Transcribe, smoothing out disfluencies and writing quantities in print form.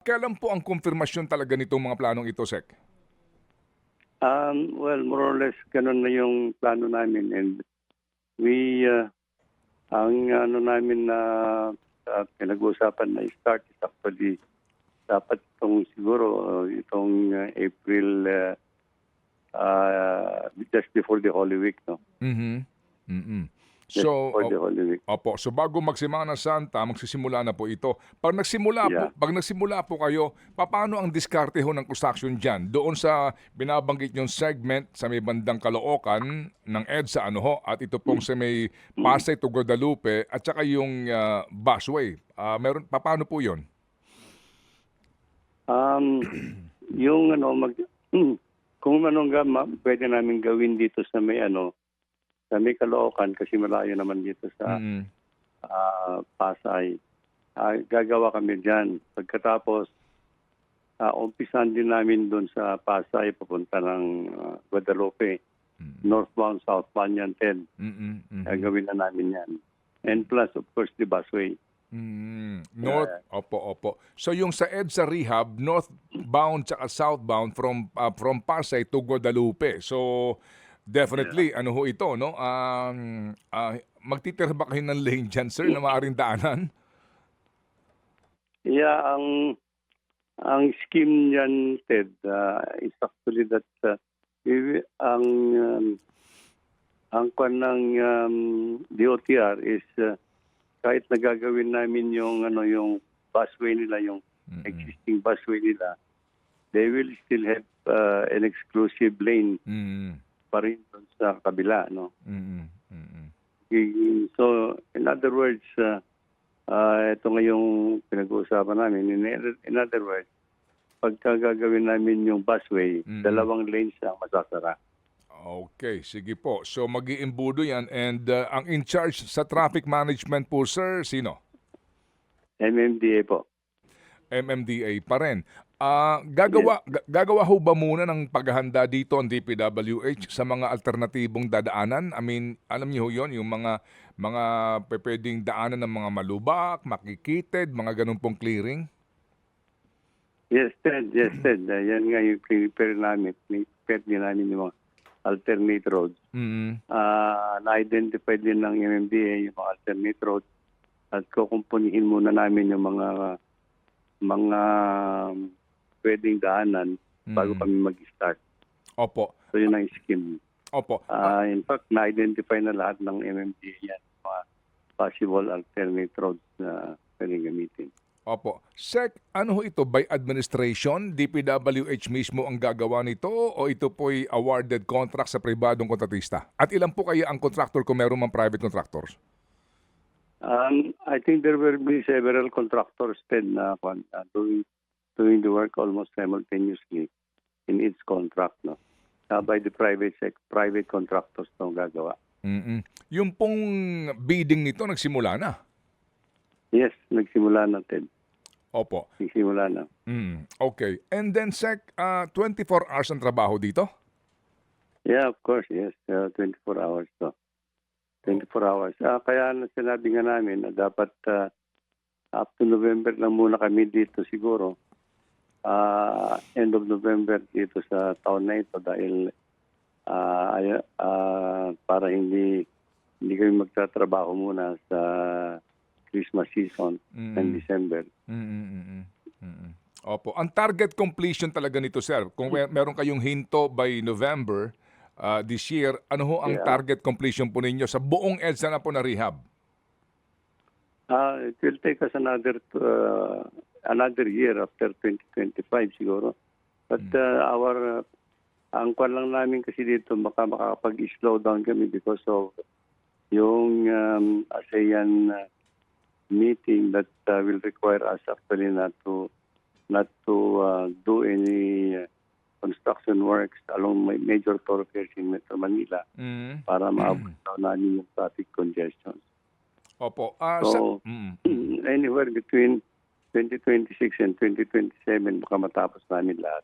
Kailan po ang kumpirmasyon talaga nitong mga planong ito, Sec? Well, more or less ganun na yung plano namin, and we ang ano namin na pinag-uusapan na start is actually dapat itong siguro itong April, just before the Holy Week, no? Mhm. Mm. Just So, before the Holy Week. opo, so bago magsimana Santa, magsisimula na po ito. Yeah. Pag nagsimula po kayo, paano ang diskarte ho ng construction diyan? Doon sa binabanggit yung segment sa may bandang Caloocan ng EDSA at ito pong sa may Pasay to Guadalupe at saka yung busway. Meron paano po 'yon? Yung kung anong pwede namin gawin dito sa may sa may Caloocan, kasi malayo naman dito sa Mm. Pasay. Gagawa kami diyan. Pagkatapos, umpisan din namin doon sa Pasay papunta ng Guadalupe. Northbound, southbound yan, Ted. Mm. Mm. Gagawin na namin yan. And plus, of course, the busway. Opo. So yung sa EDSA Rehab, northbound at southbound from Pasay to Guadalupe. So definitely ano ho ito, no? Magtitira ba kayo ng lane dyan, sir, na maaaring daanan? Yeah, ang scheme niyan, Ted, is actually that ang kwan ng DOTR is kahit nagagawin namin yung yung busway nila, yung existing busway nila, they will still have an exclusive lane pa rin doon sa kabila, no? So, in other words, ito nga yung pinag-uusapan namin. In other words, pagka gagawin namin yung busway, dalawang lanes ang masasara. Okay, sige po. So mag-iimbudo yan and ang in charge sa traffic management po, sir, sino? MMDA po. MMDA pa rin. Gagawa ho ba muna ng paghahanda dito ang DPWH sa mga alternatibong dadaanan? I mean, alam niyo ho yun, yung mga pwedeng daanan ng mga malubak, makikitid, mga ganun pong clearing? Yes, Ted. Yan nga yung prepare namin. Prepare din namin yung mga alternate roads. Na-identify din ng MMDA yung mga alternate roads at kukumpunihin muna namin yung mga pwedeng daanan bago kami mag-start. Opo. So yun ang scheme. Opo. In fact, na-identify na lahat ng MMDA yan, mga possible alternate roads na pwedeng gamitin. Opo. Sec, ano ho ito? By administration? DPWH mismo ang gagawa nito o ito po'y awarded contract sa pribadong kontratista? At ilan po kaya ang contractor kung meron mang private contractors? I think there will be several contractors then doing the work almost simultaneously in its contract, no? By the private contractors na gagawa. Yung pong bidding nito nagsimula na? Yes, nagsimula na, Ted. Opo. Nagsimula na. Okay. And then, Sec, 24 hours ang trabaho dito? Yeah, of course, yes. 24 hours to. 24 hours. Kaya sinabi nga namin na dapat up to November lang muna kami dito siguro. End of November dito sa taon na ito dahil para hindi kami magtatrabaho muna sa Christmas season and December. Opo. Ang target completion talaga nito, sir, kung meron kayong hinto by November this year, ano ho ang target completion po ninyo sa buong EDSA na po na rehab? It will take us another year after 2025 siguro. But ang kwan lang namin kasi dito, makakapag-slow down kami because of yung ASEAN meeting that will require us actually not to do any construction works along major thoroughfares in Metro Manila para maabot namin yung traffic congestion. Opo. So, anywhere between 2026 and 2027 baka matapos namin lahat.